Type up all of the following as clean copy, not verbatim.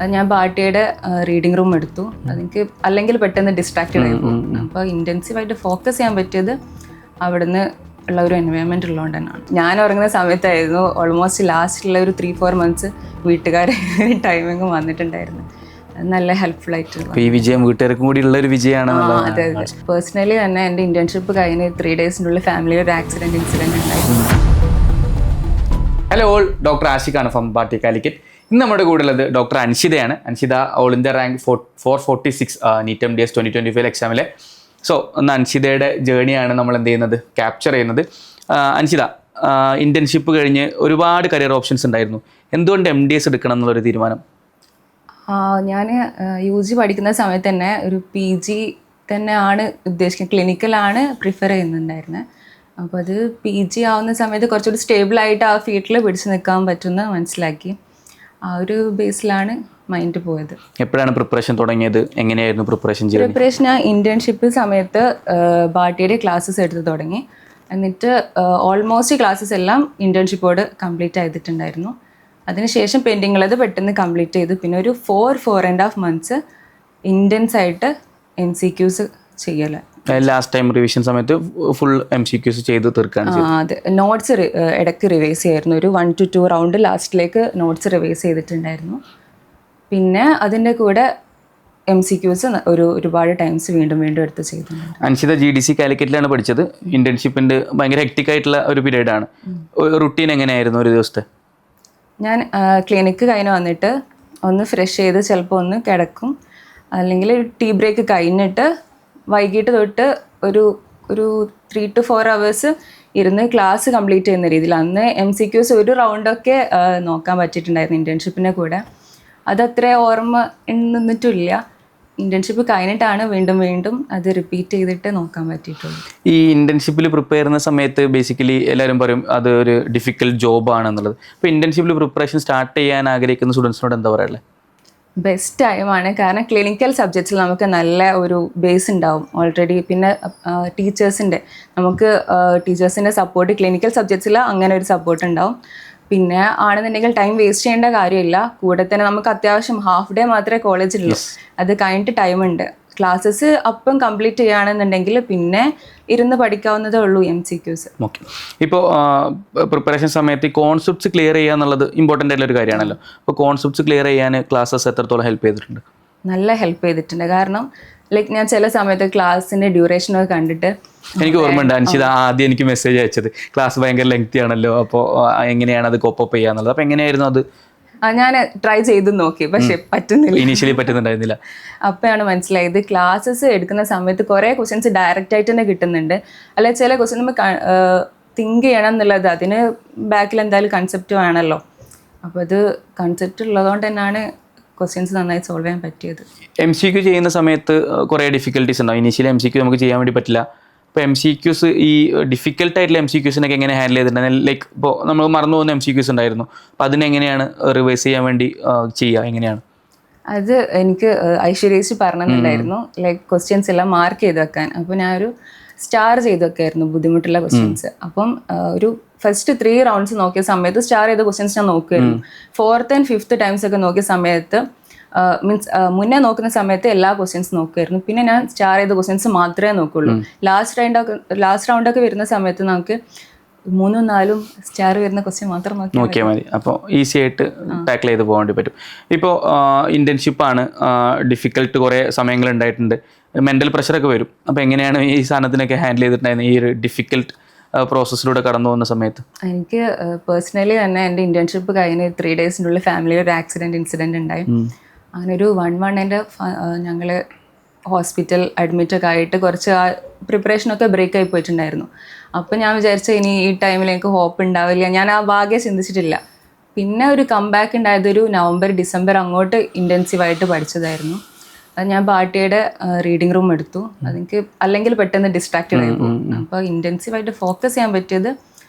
ഞാൻ ബാട്ടിയുടെ reading room എടുത്തു. അതെനിക്ക് അല്ലെങ്കിൽ പെട്ടെന്ന് ഡിസ്ട്രാക്റ്റഡ് ആയി പോകും. അപ്പോൾ ഇൻറ്റൻസീവായിട്ട് ഫോക്കസ് ചെയ്യാൻ പറ്റിയത് അവിടുന്ന് ഉള്ള ഒരു എൻവയോൺമെൻറ്റ് ഉള്ളതുകൊണ്ട് തന്നെയാണ്. ഞാൻ ഉറങ്ങുന്ന സമയത്തായിരുന്നു ഓൾമോസ്റ്റ് ലാസ്റ്റുള്ള ഒരു 3-4 months വീട്ടുകാരെ ടൈമിങ് വന്നിട്ടുണ്ടായിരുന്നു. നല്ല ഹെൽപ്ഫുൾ ആയിട്ടുള്ള ഈ വിജയം വീട്ടുകാർക്കും കൂടി ഉള്ള ഒരു വിജയമാണ്. അതെ അതെ. പേഴ്സണലി തന്നെ എൻ്റെ ഇന്റേൺഷിപ്പ് കഴിഞ്ഞ് 3 days ഫാമിലി ഒരു ആക്സിഡൻറ്റ് ഇൻസിഡൻറ്റ് ഉണ്ടായിരുന്നു. ഹലോ ഓൾ, ഡോക്ടർ ആഷിഖാണ് ഫ്രം ബാട്ടി കാലിക്കറ്റ്. ഇന്ന് നമ്മുടെ കൂടെ ഉള്ളത് ഡോക്ടർ അൻഷിതയാണ്. Anshitha all India rank 446 NEET MDS 2025 എക്സാമിലെ. സോ ഒന്ന് അൻഷിതയുടെ ജേണിയാണ് നമ്മൾ എന്ത് ചെയ്യുന്നത്, ക്യാപ്ചർ ചെയ്യുന്നത്. അൻഷിത, ഇന്റേൺഷിപ്പ് കഴിഞ്ഞ് ഒരുപാട് കരിയർ ഓപ്ഷൻസ് ഉണ്ടായിരുന്നു. എന്തുകൊണ്ട് MDS എടുക്കണം എന്നുള്ളൊരു തീരുമാനം? ഞാൻ UG പഠിക്കുന്ന സമയത്ത് തന്നെ ഒരു PG തന്നെയാണ് ഉദ്ദേശിക്കുന്നത്. ക്ലിനിക്കലാണ് പ്രിഫർ ചെയ്യുന്നുണ്ടായിരുന്നത്. അപ്പോൾ അത് PG ആവുന്ന സമയത്ത് കുറച്ചുകൂടി സ്റ്റേബിളായിട്ട് ആ ഫീൽഡിൽ പിടിച്ചു നിൽക്കാൻ പറ്റുമെന്ന് മനസ്സിലാക്കി. ആ ഒരു ബേസിലാണ് മൈൻഡ് പോയത്. എപ്പോഴാണ് പ്രിപ്പറേഷൻ തുടങ്ങിയത്? എങ്ങനെയായിരുന്നു പ്രിപ്പറേഷൻ? ഞാൻ ഇന്റേൺഷിപ്പ് സമയത്ത് ബാട്ടിയുടെ ക്ലാസ്സസ് എടുത്ത് തുടങ്ങി. എന്നിട്ട് ഓൾമോസ്റ്റ് ക്ലാസ്സസ് എല്ലാം ഇന്റേൺഷിപ്പോട് കംപ്ലീറ്റ് ചെയ്തിട്ടുണ്ടായിരുന്നു. അതിനുശേഷം പെൻഡിങ് ഉള്ളത് പെട്ടെന്ന് കംപ്ലീറ്റ് ചെയ്തു. പിന്നെ ഒരു 4.5 months ഇൻറ്റൻസ് ആയിട്ട് MCQs ചെയ്യല. ലാസ്റ്റ് ടൈം റിവിഷൻ സമയത്ത് ഫുൾ MCQs ചെയ്ത് തീർക്കാണ്. അതെ, നോട്ട്സ് ഇടയ്ക്ക് റിവൈസ് ചെയ്യായിരുന്നു. ഒരു 1 to 2 round ലാസ്റ്റിലേക്ക് നോട്ട്സ് റിവൈസ് ചെയ്തിട്ടുണ്ടായിരുന്നു. പിന്നെ അതിൻ്റെ കൂടെ MCQs ഒരുപാട് ടൈംസ് വീണ്ടും എടുത്ത് ചെയ്തിട്ടുണ്ട്. അൻഷിത GDC കാലിക്കറ്റിലാണ് പഠിച്ചത്. ഇന്റേൺഷിപ്പിൻ്റെ ഭയങ്കര ഹെക്ടിക് ആയിട്ടുള്ള ഒരു പീരീഡാണ്. റുട്ടീൻ എങ്ങനെയായിരുന്നു ഒരു ദിവസത്തെ? ഞാൻ ക്ലിനിക്ക് കഴിഞ്ഞ് വന്നിട്ട് ഒന്ന് ഫ്രഷ് ചെയ്ത് ചിലപ്പോൾ ഒന്ന് കിടക്കും. അല്ലെങ്കിൽ ടീ ബ്രേക്ക് കഴിഞ്ഞിട്ട് വൈകിട്ട് തൊട്ട് ഒരു 3 to 4 hours ഇരുന്ന് ക്ലാസ് കംപ്ലീറ്റ് ചെയ്യുന്ന രീതിയിൽ. അന്ന് MCQs ഒരു റൗണ്ടൊക്കെ നോക്കാൻ പറ്റിയിട്ടുണ്ടായിരുന്നു ഇന്റേൺഷിപ്പിൻ്റെ കൂടെ. അതത്ര ഓർമ്മ നിന്നിട്ടില്ല. ഇന്റേൺഷിപ്പ് കഴിഞ്ഞിട്ടാണ് വീണ്ടും അത് റിപ്പീറ്റ് ചെയ്തിട്ട് നോക്കാൻ പറ്റിയിട്ടുള്ളൂ. ഈ ഇന്റേൺഷിപ്പിൽ പ്രിപ്പയർ ചെയ്യുന്ന സമയത്ത് ബേസിക്കലി എല്ലാവരും പറയും അത് ഒരു ഡിഫിക്കൽട്ട് ജോബാണെന്നുള്ളത്. അപ്പോൾ ഇന്റേൺഷിപ്പിൽ പ്രിപ്പറേഷൻ സ്റ്റാർട്ട് ചെയ്യാൻ ആഗ്രഹിക്കുന്ന സ്റ്റുഡൻസിനോട് എന്താ പറയുക? ബെസ്റ്റ് ടൈമാണ്. കാരണം ക്ലിനിക്കൽ സബ്ജക്ട്സിൽ നമുക്ക് നല്ല ഒരു ബേസ് ഉണ്ടാവും ഓൾറെഡി. പിന്നെ ടീച്ചേഴ്സിൻ്റെ സപ്പോർട്ട് ക്ലിനിക്കൽ സബ്ജക്ട്സിൽ അങ്ങനെ ഒരു സപ്പോർട്ട് ഉണ്ടാവും. പിന്നെ ആണെന്നുണ്ടെങ്കിൽ ടൈം വേസ്റ്റ് ചെയ്യേണ്ട കാര്യമില്ല. കൂടെ തന്നെ നമുക്ക് അത്യാവശ്യം ഹാഫ് ഡേ മാത്രമേ കോളേജിലുള്ളൂ. അത് കഴിഞ്ഞിട്ട് ടൈമുണ്ട്. ക്ലാസ്സസ് അപ്പം കംപ്ലീറ്റ് ചെയ്യുകയാണെന്നുണ്ടെങ്കിൽ പിന്നെ ഇരുന്ന് പഠിക്കാവുന്നതേ ഉള്ളൂ MCQs. ഓക്കെ. ഇപ്പോൾ പ്രിപ്പറേഷൻ സമയത്ത് ഈ കോൺസെപ്റ്റ്സ് ക്ലിയർ ചെയ്യുക എന്നുള്ളത് ഇമ്പോർട്ടൻ്റ് ആയിട്ടുള്ള ഒരു കാര്യമാണല്ലോ. അപ്പോൾ കോൺസെപ്റ്റ്സ് ക്ലിയർ ചെയ്യാൻ ക്ലാസ്സസ് എത്രത്തോളം ഹെൽപ്പ് ചെയ്തിട്ടുണ്ട്? നല്ല ഹെൽപ്പ് ചെയ്തിട്ടുണ്ട്. കാരണം ഞാൻ ചില സമയത്ത് ക്ലാസ്സിൻ്റെ ഡ്യൂറേഷനൊക്കെ കണ്ടിട്ട് എനിക്ക് ഓർമ്മയുണ്ട് അൻഷിത ആദ്യം എനിക്ക് മെസ്സേജ് അയച്ചത് ക്ലാസ് ഭയങ്കര ലെങ്തി ആണല്ലോ, അപ്പോൾ എങ്ങനെയാണ് അത് കോപ്പ് അപ്പ് ചെയ്യാന്നുള്ളത്. അപ്പോൾ എങ്ങനെയായിരുന്നു അത്? ഞാൻ ട്രൈ ചെയ്ത് നോക്കി, പക്ഷെ പറ്റുന്നില്ല. ഇനീഷ്യലി പറ്റുന്നുണ്ടായിരുന്നില്ല. അപ്പോഴാണ് മനസ്സിലായത് ക്ലാസ്സസ് എടുക്കുന്ന സമയത്ത് കുറേ ക്വസ്റ്റ്യൻസ് ഡയറക്റ്റ് ആയിട്ട് തന്നെ കിട്ടുന്നുണ്ട്. അല്ലെ ചില ക്വസ്റ്റ്യൻ നമ്മൾ തിങ്ക് ചെയ്യണം എന്നുള്ളത്, അതിന് ബാക്കിൽ എന്തായാലും കൺസെപ്റ്റ് വേണമല്ലോ. അപ്പോൾ അത് കൺസെപ്റ്റ് ഉള്ളതുകൊണ്ട് തന്നെയാണ് ക്വസ്റ്റ്യൻസ് നന്നായി സോൾവ് ചെയ്യാൻ പറ്റിയത്. MCQ ചെയ്യുന്ന സമയത്ത് കുറേ ഡിഫിക്കൽട്ടീസ് ഉണ്ടാവും. ഇനീഷ്യലി MCQ നമുക്ക് ചെയ്യാൻ വേണ്ടി പറ്റില്ല. ഇപ്പോൾ MCQs ഈ ഡിഫിക്കൽട്ടായിട്ടുള്ള MCQസിനൊക്കെ എങ്ങനെ ഹാൻഡിൽ ചെയ്തിട്ടുണ്ടായിരുന്നു? ലൈക്ക് ഇപ്പോൾ നമ്മൾ മറന്നു പോകുന്ന MCQs ഉണ്ടായിരുന്നു. അപ്പോൾ അതിനെങ്ങനെയാണ് റിവൈസ് ചെയ്യാൻ വേണ്ടി ചെയ്യുക? എങ്ങനെയാണ് അത്? എനിക്ക് ഐശ്വര്യേച്ചി പറഞ്ഞിട്ടുണ്ടായിരുന്നു ക്വസ്റ്റ്യൻസ് എല്ലാം മാർക്ക് ചെയ്ത് വെക്കാൻ. അപ്പോൾ ഞാനൊരു സ്റ്റാർ ചെയ്ത് വെക്കായിരുന്നു ബുദ്ധിമുട്ടുള്ള ക്വസ്റ്റ്യൻസ്. അപ്പം ഒരു ഫസ്റ്റ് 3 rounds നോക്കിയ സമയത്ത് സ്റ്റാർ ചെയ്ത ക്വസ്റ്റ്യൻസ് ഞാൻ നോക്കുമായിരുന്നു. 4th and 5th times ഒക്കെ നോക്കിയ സമയത്ത് മുന്നേ നോക്കുന്ന സമയത്ത് എല്ലാ ക്വസ്റ്റ്യൻസ് നോക്കുമായിരുന്നു. പിന്നെ ഞാൻ സ്റ്റാർ ചെയ്ത ക്വസ്റ്റ്യൻസ് മാത്രമേ നോക്കുള്ളൂ. ലാസ്റ്റ് റൗണ്ടൊക്കെ വരുന്ന സമയത്ത് നമുക്ക് 3ഉം 4ഉം സ്റ്റാർ വരുന്ന ക്വസ്റ്റ്യൻ മാത്രം നോക്കിയാൽ മതി. അപ്പോൾ ഈസി ആയിട്ട് ടാക്കിൾ ചെയ്ത് പോകാൻ വേണ്ടി പറ്റും. ഇപ്പോൾ ഇന്റേൺഷിപ്പാണ്, ഡിഫിക്കൽട്ട് കുറേ സമയങ്ങൾ ഉണ്ടായിട്ടുണ്ട്, മെൻ്റൽ പ്രഷറൊക്കെ വരും. അപ്പോൾ എങ്ങനെയാണ് ഈ സാധനത്തിനൊക്കെ ഹാൻഡിൽ ചെയ്തിട്ടുണ്ടായിരുന്നത് ഈ ഒരു ഡിഫിക്കൽട്ട് പ്രോസസ്സിലൂടെ കടന്നു പോകുന്ന സമയത്ത്? എനിക്ക് പേഴ്സണലി തന്നെ എൻ്റെ ഇന്റേൺഷിപ്പ് കഴിഞ്ഞ് 3 days ഫാമിലി ഒരു ആക്സിഡൻറ്റ് ഇൻസിഡൻറ്റ് ഉണ്ടായി. അങ്ങനെ ഒരു 1 month ഞങ്ങൾ ഹോസ്പിറ്റൽ അഡ്മിറ്റൊക്കെ ആയിട്ട് കുറച്ച് പ്രിപ്പറേഷനൊക്കെ ബ്രേക്ക് ആയി പോയിട്ടുണ്ടായിരുന്നു. അപ്പോൾ ഞാൻ വിചാരിച്ച ഇനി ഈ ടൈമിൽ എനിക്ക് ഹോപ്പ് ഉണ്ടാവില്ല. ഞാൻ ആ ഭാഗ്യം ചിന്തിച്ചിട്ടില്ല. പിന്നെ ഒരു കംബാക്ക് ഉണ്ടായത് ഒരു November, December അങ്ങോട്ട് ഇൻറ്റൻസീവായിട്ട് പഠിച്ചതായിരുന്നു. അത് ഞാൻ ബാട്ടിയുടെ റീഡിംഗ് റൂം എടുത്തു. അതെനിക്ക് അല്ലെങ്കിൽ പെട്ടെന്ന് ഡിസ്ട്രാക്റ്റഡ് ആയി പോകും. അപ്പോൾ ഇൻറ്റൻസീവായിട്ട് ഫോക്കസ് ചെയ്യാൻ പറ്റിയത്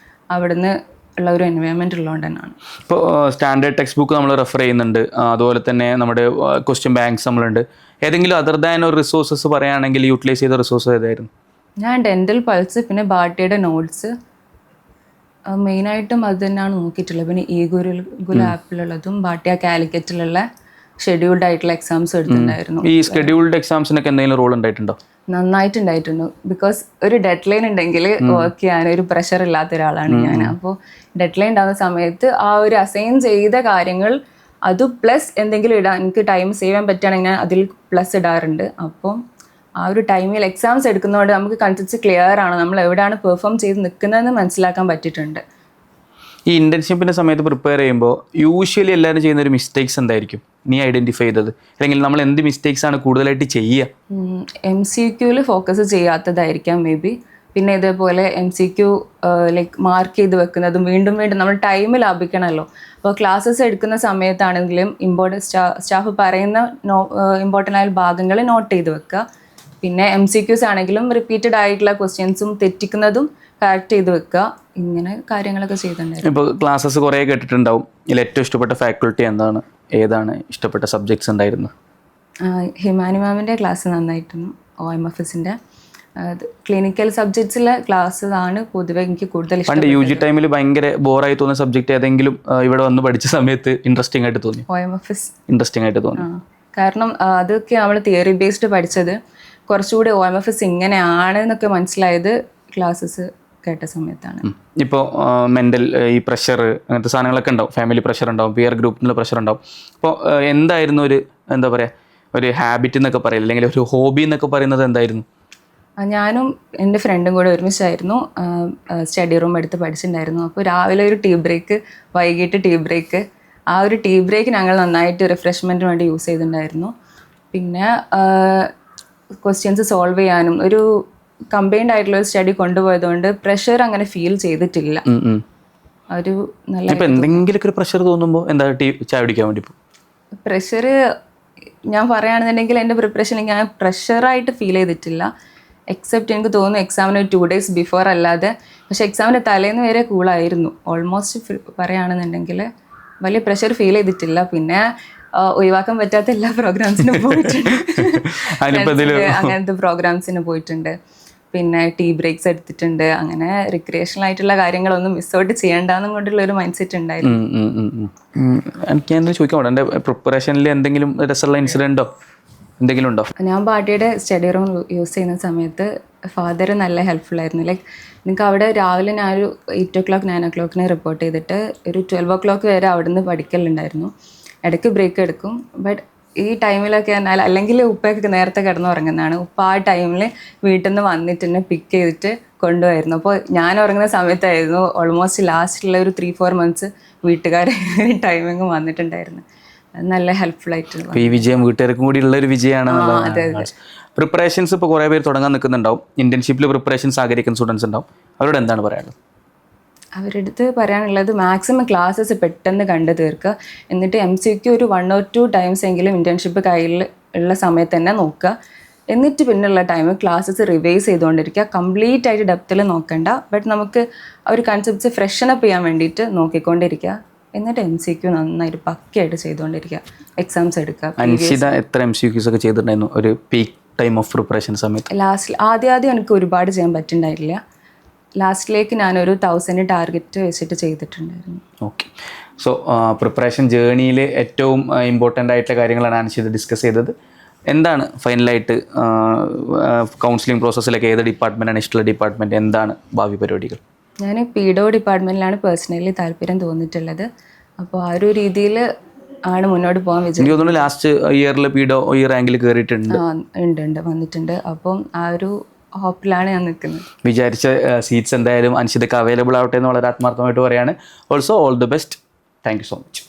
അവിടുന്ന് ഉള്ള ഒരു എൻവയോൺമെൻറ്റ് ഉള്ളതുകൊണ്ട് തന്നെയാണ്. ഇപ്പോൾ സ്റ്റാൻഡേർഡ് ടെക്സ്റ്റ് ബുക്ക് നമ്മൾ റെഫർ ചെയ്യുന്നുണ്ട്, അതുപോലെ തന്നെ നമ്മുടെ ക്വസ്റ്റ്യൻ ബാങ്ക്സ് നമ്മളുണ്ട്. ഏതെങ്കിലും അതർ ദാൻ ഒരു റിസോഴ്സസ് പറയുകയാണെങ്കിൽ യൂട്ടിലൈസ് ചെയ്ത റിസോഴ്സ് ഏതായിരുന്നു? ഞാൻ ഡെൻ്റൽ പൾസ്, പിന്നെ ബാട്ടിയുടെ നോട്ട്സ്, മെയിനായിട്ടും അത് തന്നെയാണ് നോക്കിയിട്ടുള്ളത്. പിന്നെ ഈ ഗുരു ആപ്പിലുള്ളതും ബാട്ടിയ കാലിക്കറ്റിലുള്ള ഷെഡ്യൂൾഡ് ആയിട്ടുള്ള എക്സാംസ് എടുത്തിട്ടുണ്ടായിരുന്നു. ഈ സ്കെഡ്യൂൾഡ് എക്സാംസിനൊക്കെ എന്തെങ്കിലും റോൾ ഉണ്ടായിട്ടുണ്ടോ? നന്നായിട്ടുണ്ടായിട്ടുണ്ട്. ബിക്കോസ് ഒരു ഡെഡ് ലൈൻ ഉണ്ടെങ്കിൽ വർക്ക് ചെയ്യാൻ ഒരു പ്രഷർ ഇല്ലാത്ത ഒരാളാണ് ഞാൻ. അപ്പോൾ ഡെഡ് ലൈൻ ഉണ്ടാകുന്ന സമയത്ത് ആ ഒരു അസൈൻ ചെയ്ത കാര്യങ്ങൾ അത് പ്ലസ് എന്തെങ്കിലും ഇടാൻ എനിക്ക് ടൈം സേവ് ചെയ്യാൻ പറ്റുകയാണെങ്കിൽ ഞാൻ അതിൽ പ്ലസ് ഇടാറുണ്ട്. അപ്പം ആ ഒരു ടൈമിൽ എക്സാംസ് എടുക്കുന്നതുകൊണ്ട് നമുക്ക് കൺസെപ്റ്റ് ക്ലിയർ ആണ്, നമ്മൾ എവിടെയാണ് പെർഫോം ചെയ്ത് നിൽക്കുന്നതെന്ന് മനസ്സിലാക്കാൻ പറ്റിയിട്ടുണ്ട്. ഈ ഇന്റേൺഷിപ്പിന്റെ സമയത്ത് പ്രിപ്പയർ ചെയ്യുമ്പോൾ യൂഷ്വലി എല്ലാവരും ചെയ്യുന്ന ഒരു മിസ്റ്റേക്സ് എന്തായിരിക്കും നീ ഐഡന്റിഫൈ ചെയ്തത്? അല്ലെങ്കിൽ നമ്മൾ എന്ത് മിസ്റ്റേക്സ് ആണ് കൂടുതലായിട്ട് ചെയ്യുക? MCQയിൽ ഫോക്കസ് ചെയ്യാത്തതായിരിക്കാം മേ ബി. പിന്നെ ഇതേപോലെ MCQ ലൈക്ക് മാർക്ക് ചെയ്ത് വെക്കുന്നതും വീണ്ടും വീണ്ടും നമ്മൾ ടൈം ലാഭിക്കണമല്ലോ. അപ്പോൾ ക്ലാസ്സസ് എടുക്കുന്ന സമയത്താണെങ്കിലും സ്റ്റാഫ് പറയുന്ന ഇമ്പോർട്ടൻ്റ് ആയ ഭാഗങ്ങൾ നോട്ട് ചെയ്ത് വെക്കുക. പിന്നെ MCQs ആണെങ്കിലും റിപ്പീറ്റഡ് ആയിട്ടുള്ള ക്വസ്റ്റ്യൻസും തെറ്റിക്കുന്നതും കറക്റ്റ് ചെയ്ത് വെക്കുക. ഇങ്ങനെ കാര്യങ്ങളൊക്കെ ചെയ്തിട്ടുണ്ടായിരുന്നു. ഇപ്പോൾ ക്ലാസ്സസ് കുറേ കേട്ടിട്ടുണ്ടാവും. ഇതിൽ ഏറ്റവും ഇഷ്ടപ്പെട്ട ഫാക്കൾട്ടി എന്താണ്, ഏതാണ് ഇഷ്ടപ്പെട്ട സബ്ജക്ട്സ് ഉണ്ടായിരുന്നു? ഹിമാനി മാമിൻ്റെ ക്ലാസ് നന്നായിരുന്നു. OMFSൻ്റെ ക്ലിനിക്കൽ സബ്ജക്ട്സിലെ ക്ലാസ് ആണ് പൊതുവെ എനിക്ക് കൂടുതൽ ഇഷ്ടം. പണ്ട് UG ടൈമിൽ ഭയങ്കര ബോറായി തോന്നുന്ന സബ്ജക്റ്റ് ഏതെങ്കിലും ഇവിടെ വന്ന് പഠിച്ച സമയത്ത് ഇൻട്രസ്റ്റിംഗ് ആയിട്ട് തോന്നി? OMFS ഇൻട്രസ്റ്റിംഗ് ആയിട്ട് തോന്നി. കാരണം അതൊക്കെ നമ്മൾ തിയറി ബേസ്ഡ് പഠിച്ചത്. കുറച്ചുകൂടി OMFS ഇങ്ങനെയാണ് എന്നൊക്കെ മനസ്സിലായത് ക്ലാസ്സസ് കേട്ട സമയത്താണ്. ഇപ്പോൾ മെൻ്റൽ ഈ പ്രഷർ അങ്ങനത്തെ സാധനങ്ങളൊക്കെ ഉണ്ടാവും, ഫാമിലി പ്രഷർ ഉണ്ടാവും, പിയർ ഗ്രൂപ്പിനുള്ള പ്രഷർ ഉണ്ടാവും. അപ്പോൾ എന്തായിരുന്നു ഒരു എന്താ പറയുക ഒരു ഹാബിറ്റ് എന്നൊക്കെ പറയില്ല, അല്ലെങ്കിൽ ഒരു ഹോബി എന്നൊക്കെ പറയുന്നത് എന്തായിരുന്നു? ഞാനും എൻ്റെ ഫ്രണ്ടും കൂടെ ഒരുമിച്ചായിരുന്നു സ്റ്റഡി റൂം എടുത്ത് പഠിച്ചിട്ടുണ്ടായിരുന്നു. അപ്പോൾ രാവിലെ ഒരു ടീ ബ്രേക്ക്, വൈകിട്ട് ടീ ബ്രേക്ക്. ആ ഒരു ടീ ബ്രേക്ക് ഞങ്ങൾ നന്നായിട്ട് റിഫ്രഷ്മെൻറ്റിന് വേണ്ടി യൂസ് ചെയ്തിട്ടുണ്ടായിരുന്നു. പിന്നെ ക്വസ്റ്റ്യൻസ് സോൾവ് ചെയ്യാനും ഒരു കമ്പൈൻഡ് ആയിട്ടുള്ള ഒരു സ്റ്റഡി കൊണ്ടുപോയതുകൊണ്ട് പ്രഷർ അങ്ങനെ ഫീൽ ചെയ്തിട്ടില്ല. ഒരു നല്ല എന്തെങ്കിലും ഒരു പ്രഷർ തോന്നുമ്പോൾ എന്താ ചായ കുടിക്കാൻ വേണ്ടി പ്രഷർ ഞാൻ പറയുകയാണെന്നുണ്ടെങ്കിൽ എൻ്റെ പ്രിപ്പറേഷൻ ഞാൻ പ്രഷറായിട്ട് ഫീൽ ചെയ്തിട്ടില്ല. എക്സെപ്റ്റ് എനിക്ക് തോന്നുന്നു എക്സാമിന് 2 days ബിഫോർ അല്ലാതെ. പക്ഷെ എക്സാമിന് തലേന്ന് വരെ കൂളായിരുന്നു. ഓൾമോസ്റ്റ് പറയുകയാണെന്നുണ്ടെങ്കിൽ വലിയ പ്രഷർ ഫീൽ ചെയ്തിട്ടില്ല. പിന്നെ ഒഴിവാക്കാൻ പറ്റാത്ത എല്ലാ പ്രോഗ്രാംസിനും പോയിട്ടുണ്ട്. അങ്ങനത്തെ പ്രോഗ്രാംസിന് പോയിട്ടുണ്ട്. പിന്നെ ടീ ബ്രേക്സ് എടുത്തിട്ടുണ്ട്. അങ്ങനെ റിക്രിയേഷണൽ ആയിട്ടുള്ള കാര്യങ്ങളൊന്നും മിസ് ഔട്ട് ചെയ്യേണ്ടെന്നും കൊണ്ടുള്ള ഒരു മൈൻഡ് സെറ്റ് ഉണ്ടായിരുന്നു. എനിക്ക് എന്തെങ്കിലും ചോദിക്കാൻ, എൻ്റെ പ്രിപ്പറേഷനിൽ എന്തെങ്കിലും രസമുള്ള ഇൻസിഡൻറ്റോ എന്തെങ്കിലും ഉണ്ടോ? ഞാൻ പാർട്ടിയുടെ സ്റ്റഡി റൂം യൂസ് ചെയ്യുന്ന സമയത്ത് ഫാദർ നല്ല ഹെൽപ്ഫുൾ ആയിരുന്നു. ലൈക്ക് എനിക്ക് അവിടെ രാവിലെ ഞാനൊരു 8 o'clock 9 o'clock റിപ്പോർട്ട് ചെയ്തിട്ട് ഒരു 12 o'clock വരെ അവിടെ നിന്ന് പഠിക്കലുണ്ടായിരുന്നു. ഇടയ്ക്ക് ബ്രേക്ക് എടുക്കും. ബട്ട് ഈ ടൈമിലൊക്കെ എന്നാൽ അല്ലെങ്കിൽ ഉപ്പയൊക്കെ നേരത്തെ കിടന്ന് ഉറങ്ങുന്നതാണ്. ഉപ്പ ആ ടൈമിൽ വീട്ടിൽ നിന്ന് വന്നിട്ട് എന്നെ പിക്ക് ചെയ്തിട്ട് കൊണ്ടുപോയിരുന്നു. അപ്പോൾ ഞാൻ ഉറങ്ങുന്ന സമയത്തായിരുന്നു ഓൾമോസ്റ്റ് ലാസ്റ്റിലുള്ള ഒരു 3-4 months വീട്ടുകാരെ ടൈമിങ് വന്നിട്ടുണ്ടായിരുന്നു. നല്ല ഹെൽപ്ഫുൾ ആയിട്ടുള്ള ഈ വിജയം വീട്ടുകാർക്കും കൂടി ഉള്ള ഒരു വിജയമാണ്. പ്രിപ്പറേഷൻസ് ഇപ്പോൾ കുറേ പേര് തുടങ്ങാൻ നിൽക്കുന്നുണ്ടാവും, ഇന്റേൺഷിപ്പിൽ പ്രിപ്പറേഷൻസ് ആഗ്രഹിക്കുന്ന സ്റ്റുഡൻസ് ഉണ്ടാവും. അവരോട് എന്താണ് പറയാനുള്ളത്? അവരുടെ അടുത്ത് പറയാനുള്ളത് മാക്സിമം ക്ലാസ്സസ് പെട്ടെന്ന് കണ്ടു തീർക്കുക. എന്നിട്ട് MCQ ഒരു 1 or 2 times എങ്കിലും ഇന്റേൺഷിപ്പ് കയ്യിൽ ഉള്ള സമയത്ത് തന്നെ നോക്കുക. എന്നിട്ട് പിന്നെയുള്ള ടൈം ക്ലാസ്സസ് റിവൈസ് ചെയ്തുകൊണ്ടിരിക്കുക. കംപ്ലീറ്റ് ആയിട്ട് ഡെപ്തിൽ നോക്കണ്ട. ബട്ട് നമുക്ക് ആ ഒരു കൺസെപ്റ്റ്സ് ഫ്രഷൻ അപ്പ് ചെയ്യാൻ വേണ്ടിയിട്ട് നോക്കിക്കൊണ്ടിരിക്കുക. എന്നിട്ട് MCQ നന്നായിട്ട് പക്കയായിട്ട് ചെയ്തുകൊണ്ടിരിക്കുക. എക്സാംസ് എടുക്കുക. അൻഷിത എത്ര MCQs ഒക്കെ ചെയ്തിട്ടുണ്ടായിരുന്നു ഒരു പീക്ക് ടൈം ഓഫ് പ്രിപ്പറേഷൻ സമയത്ത്? ആദ്യം എനിക്ക് ഒരുപാട് ചെയ്യാൻ പറ്റുന്നുണ്ടായില്ല. ലാസ്റ്റിലേക്ക് ഞാനൊരു 1000 ടാർഗറ്റ് വെച്ചിട്ട് ചെയ്തിട്ടുണ്ടായിരുന്നു. ഓക്കെ. സോ പ്രിപ്പറേഷൻ ജേണിയിൽ ഏറ്റവും ഇമ്പോർട്ടൻ്റ് ആയിട്ടുള്ള കാര്യങ്ങളാണ് അൻഷിത ഡിസ്കസ് ചെയ്തത്. എന്താണ് ഫൈനലായിട്ട് കൗൺസിലിംഗ് പ്രോസസ്സിലൊക്കെ ഏത് ഡിപ്പാർട്ട്മെൻറ്റാണ് ഇഷ്ടമുള്ള ഡിപ്പാർട്ട്മെൻറ്റ്? എന്താണ് ഭാവി പരിപാടികൾ? ഞാൻ PDO ഡിപ്പാർട്ട്മെൻറ്റിലാണ് പേഴ്സണലി താല്പര്യം തോന്നിയിട്ടുള്ളത്. അപ്പോൾ ആ ഒരു രീതിയിൽ ആണ് മുന്നോട്ട് പോകാൻ വിചാരിച്ചു. തോന്നുന്നു ലാസ്റ്റ് ഇയറിൽ PDO ഈ റാങ്കിൽ കയറിയിട്ടുണ്ട്. ഉണ്ട് വന്നിട്ടുണ്ട്. അപ്പം ആ ഒരു ഹോപ്പിലാണ് ഞാൻ നിൽക്കുന്നത്. വിചാരിച്ച സീറ്റ്സ് എന്തായാലും അൻഷിതക്ക് അവൈലബിൾ ആവട്ടെ എന്ന് വളരെ ആത്മാർത്ഥമായിട്ട് പറയാണ്. Also all the best. Thank you so much.